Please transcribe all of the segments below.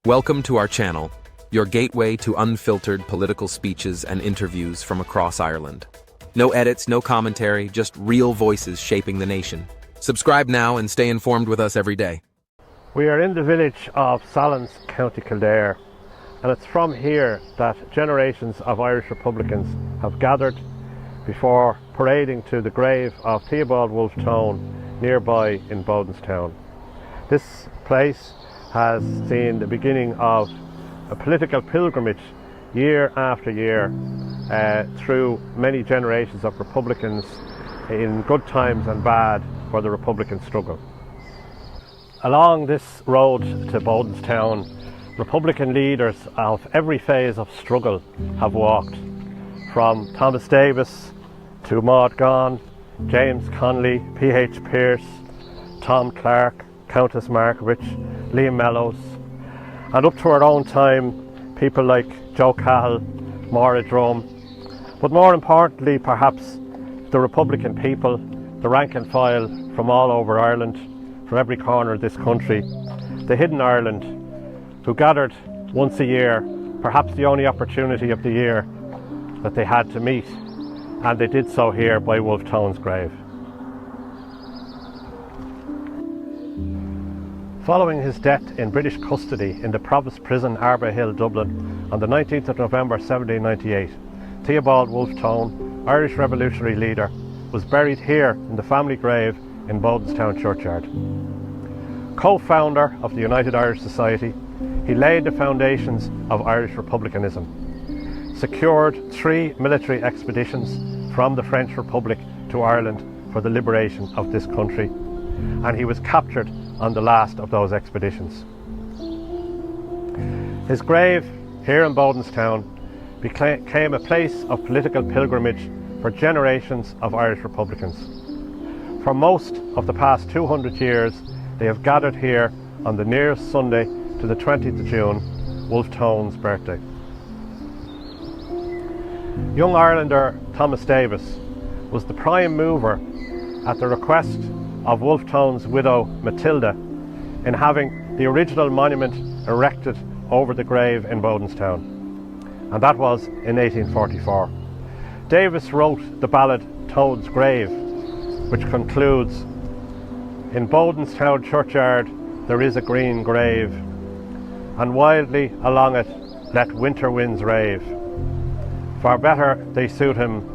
Welcome to our channel, your gateway to unfiltered political speeches and interviews from across Ireland. No edits, no commentary, just real voices shaping the nation. Subscribe now and stay informed with us every day. We are in the village of Sallins, County Kildare, and it's from here that generations of Irish Republicans have gathered before parading to the grave of Theobald Wolfe Tone nearby in Bodenstown. This place has seen the beginning of a political pilgrimage year after year through many generations of Republicans in good times and bad for the Republican struggle. Along this road to Bodenstown, Republican leaders of every phase of struggle have walked, from Thomas Davis to Maud Gonne, James Connolly, P.H. Pearse, Tom Clark, Countess Markievicz, Liam Mellows, and up to our own time, people like Joe Cahill, Maura Drum, but more importantly perhaps the Republican people, the rank and file from all over Ireland, from every corner of this country, the hidden Ireland, who gathered once a year, perhaps the only opportunity of the year that they had to meet, and they did so here by Wolfe Tone's grave. Following his death in British custody in the Provost Prison, Arbour Hill, Dublin, on the 19th of November 1798, Theobald Wolfe Tone, Irish revolutionary leader, was buried here in the family grave in Bodenstown churchyard. Co-founder of the United Irish Society, he laid the foundations of Irish Republicanism, secured 3 military expeditions from the French Republic to Ireland for the liberation of this country, and he was captured on the last of those expeditions. His grave here in Bodenstown became a place of political pilgrimage for generations of Irish Republicans. For most of the past 200 years, they have gathered here on the nearest Sunday to the 20th of June, Wolfe Tone's birthday. Young Irelander Thomas Davis was the prime mover at the request of Wolfe Tone's widow Matilda in having the original monument erected over the grave in Bodenstown, and that was in 1844. Davis wrote the ballad Tone's Grave, which concludes, "In Bodenstown churchyard there is a green grave, and wildly along it let winter winds rave. For better they suit him,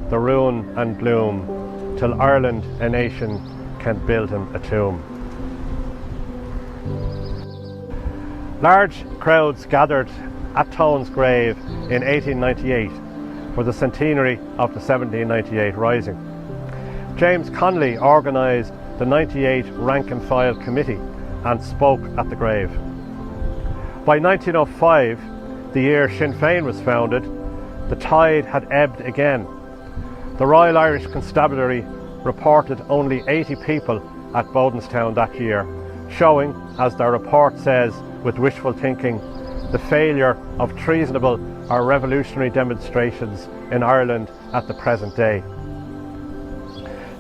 the ruin and gloom, till Ireland a nation can build him a tomb." Large crowds gathered at Tone's grave in 1898 for the centenary of the 1798 Rising. James Connolly organised the 98 Rank and File Committee and spoke at the grave. By 1905, the year Sinn Féin was founded, the tide had ebbed again. The Royal Irish Constabulary reported only 80 people at Bodenstown that year, showing, as their report says with wishful thinking, the failure of treasonable or revolutionary demonstrations in Ireland at the present day.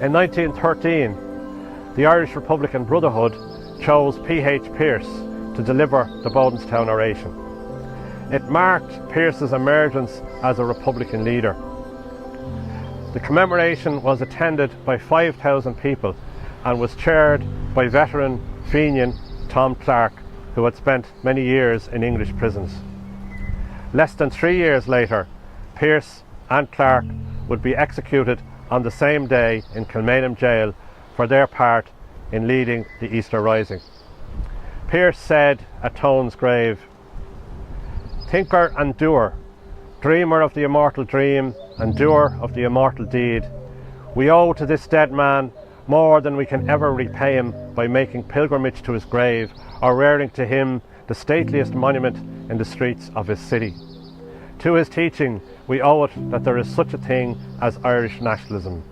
In 1913, the Irish Republican Brotherhood chose P.H. Pearse to deliver the Bodenstown oration. It marked Pearse's emergence as a Republican leader. The commemoration was attended by 5,000 people and was chaired by veteran Féin Tom Clark, who had spent many years in English prisons. Less than 3 years later, Pearse and Clark would be executed on the same day in Kilmainham jail for their part in leading the Easter Rising. Pearse said at Tone's grave, "Thinker and doer, dreamer of the immortal dream and doer of the immortal deed, we owe to this dead man more than we can ever repay him by making pilgrimage to his grave or rearing to him the stateliest monument in the streets of his city. To his teaching we owe it that there is such a thing as Irish nationalism."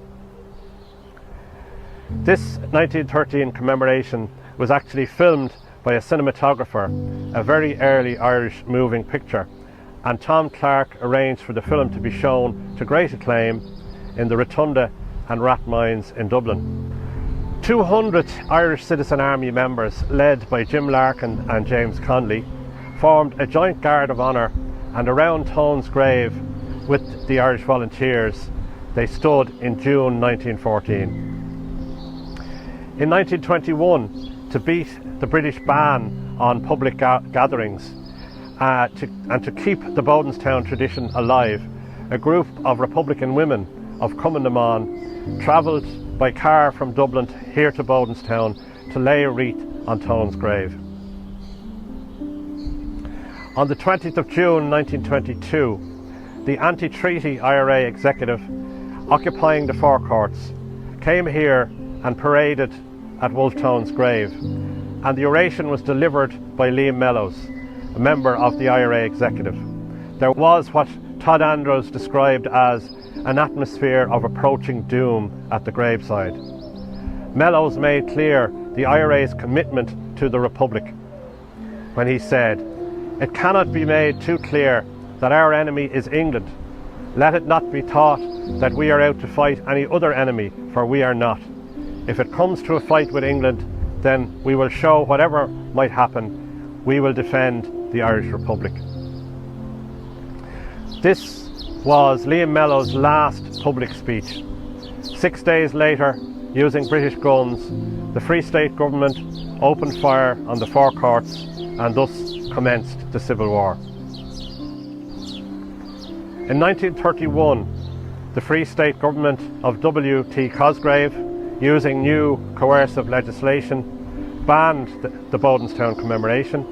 This 1913 commemoration was actually filmed by a cinematographer, a very early Irish moving picture, and Tom Clark arranged for the film to be shown to great acclaim in the Rotunda and Rathmines in Dublin. 200 Irish Citizen Army members, led by Jim Larkin and James Connolly, formed a joint guard of honour, and around Tone's grave with the Irish Volunteers they stood in June 1914. In 1921, to beat the British ban on public gatherings and to keep the Bodenstown tradition alive, a group of Republican women of Cumann travelled by car from Dublin here to Bodenstown to lay a wreath on Tone's grave. On the 20th of June 1922, the anti-treaty IRA executive, occupying the forecourts, came here and paraded at Wolfe Tone's grave, and the oration was delivered by Liam Mellows, a member of the IRA executive. There was what Todd Andrews described as an atmosphere of approaching doom at the graveside. Mellows made clear the IRA's commitment to the Republic when he said, "It cannot be made too clear that our enemy is England. Let it not be thought that we are out to fight any other enemy, for we are not. If it comes to a fight with England, then we will show whatever might happen, we will defend the Irish Republic." This was Liam Mellows' last public speech. 6 days later, using British guns, the Free State government opened fire on the forecourts and thus commenced the Civil War. In 1931, the Free State government of W.T. Cosgrave, using new coercive legislation, banned the Bodenstown Commemoration,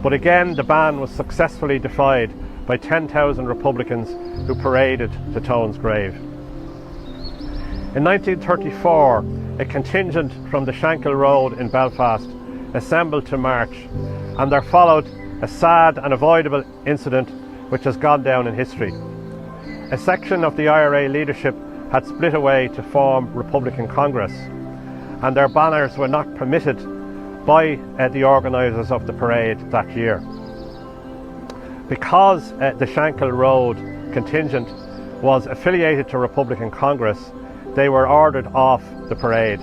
but again the ban was successfully defied by 10,000 Republicans who paraded to Tone's grave. In 1934, a contingent from the Shankill Road in Belfast assembled to march, and there followed a sad and avoidable incident which has gone down in history. A section of the IRA leadership had split away to form Republican Congress, and their banners were not permitted by the organisers of the parade that year. Because the Shankill Road contingent was affiliated to Republican Congress, they were ordered off the parade,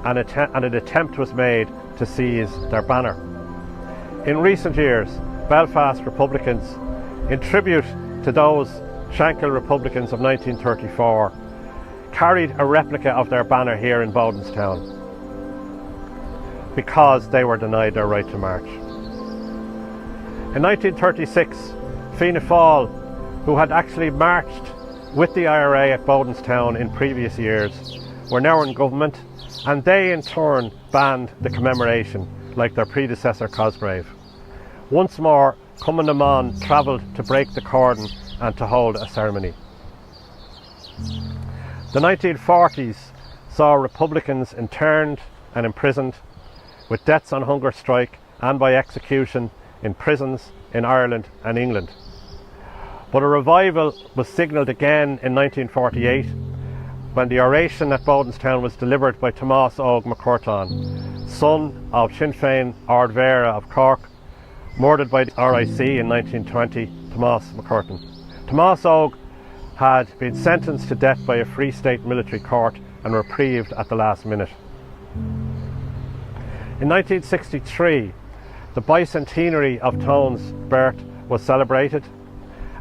and an attempt was made to seize their banner. In recent years, Belfast Republicans, in tribute to those Shankill Republicans of 1934, carried a replica of their banner here in Bodenstown because they were denied their right to march. In 1936, Fianna Fáil, who had actually marched with the IRA at Bodenstown in previous years, were now in government, and they in turn banned the commemoration like their predecessor Cosgrave. Once more, Cumann travelled to break the cordon and to hold a ceremony. The 1940s saw Republicans interned and imprisoned, with deaths on hunger strike and by execution in prisons in Ireland and England. But a revival was signalled again in 1948 when the oration at Bodenstown was delivered by Tomás Óg McCurtain, son of Sinn Féin Ard Mhéara of Cork, murdered by the RIC in 1920, Tomás McCurtain. Tomás Óg had been sentenced to death by a Free State military court and reprieved at the last minute. In 1963, the bicentenary of Tone's birth was celebrated,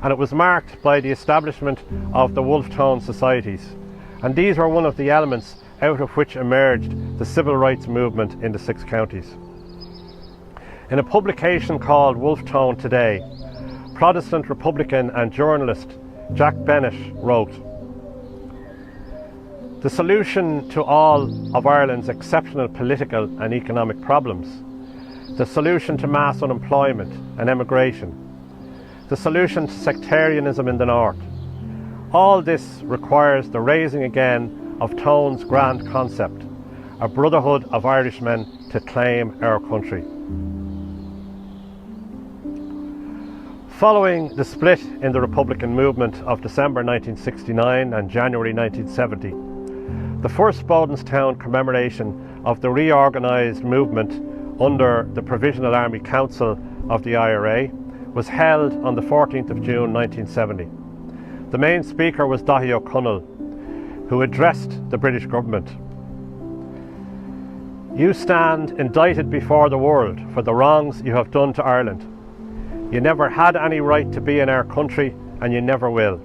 and it was marked by the establishment of the Wolfe Tone societies, and these were one of the elements out of which emerged the civil rights movement in the 6 counties. In a publication called Wolfe Tone Today, Protestant Republican and journalist Jack Bennett wrote, "The solution to all of Ireland's exceptional political and economic problems, the solution to mass unemployment and emigration, the solution to sectarianism in the north, all this requires the raising again of Tone's grand concept, a brotherhood of Irishmen to claim our country." Following the split in the Republican movement of December 1969 and January 1970, the first Bodenstown commemoration of the reorganised movement under the Provisional Army Council of the IRA was held on the 14th of June 1970. The main speaker was Daithí O'Connell, who addressed the British government. "You stand indicted before the world for the wrongs you have done to Ireland. You never had any right to be in our country, and you never will.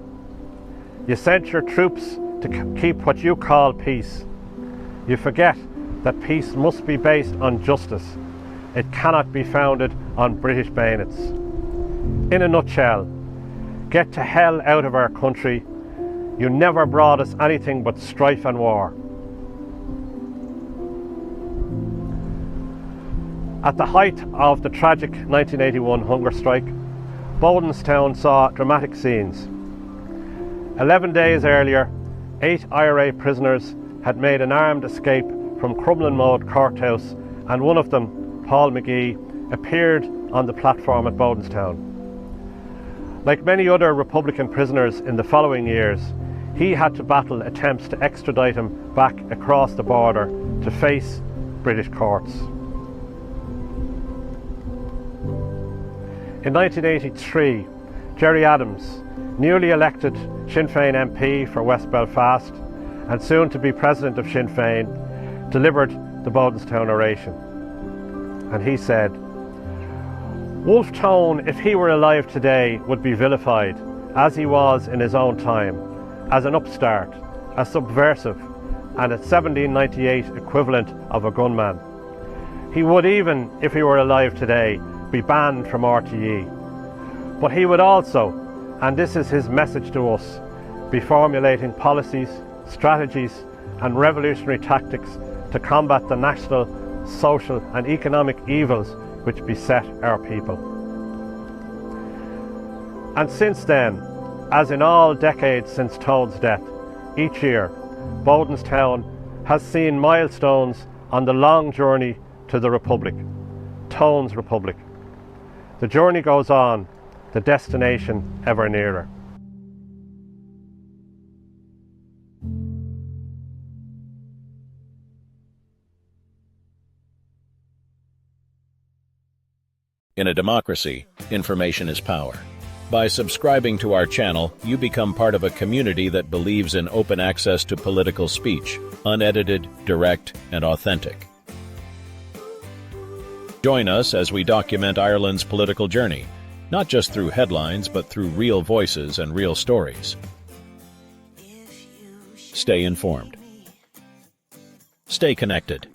You sent your troops to keep what you call peace. You forget that peace must be based on justice. It cannot be founded on British bayonets. In a nutshell, get to hell out of our country. You never brought us anything but strife and war. At the height of the tragic 1981 hunger strike, Bodenstown saw dramatic scenes. 11 days earlier, 8 IRA prisoners had made an armed escape from Crumlin Mode courthouse, and one of them, Paul McGee, appeared on the platform at Bodenstown. Like many other Republican prisoners in the following years, he had to battle attempts to extradite him back across the border to face British courts. In 1983, Gerry Adams, newly elected Sinn Féin MP for West Belfast and soon to be president of Sinn Féin, delivered the Bodenstown oration. And he said, "Wolfe Tone, if he were alive today, would be vilified, as he was in his own time, as an upstart, a subversive, and a 1798 equivalent of a gunman. He would, even if he were alive today, be banned from RTE. But he would also, and this is his message to us, be formulating policies, strategies and revolutionary tactics to combat the national, social and economic evils which beset our people." And since then, as in all decades since Tone's death, each year Bodenstown has seen milestones on the long journey to the Republic, Tone's Republic. The journey goes on, the destination ever nearer. In a democracy, information is power. By subscribing to our channel, you become part of a community that believes in open access to political speech, unedited, direct, and authentic. Join us as we document Ireland's political journey, not just through headlines, but through real voices and real stories. Stay informed. Stay connected.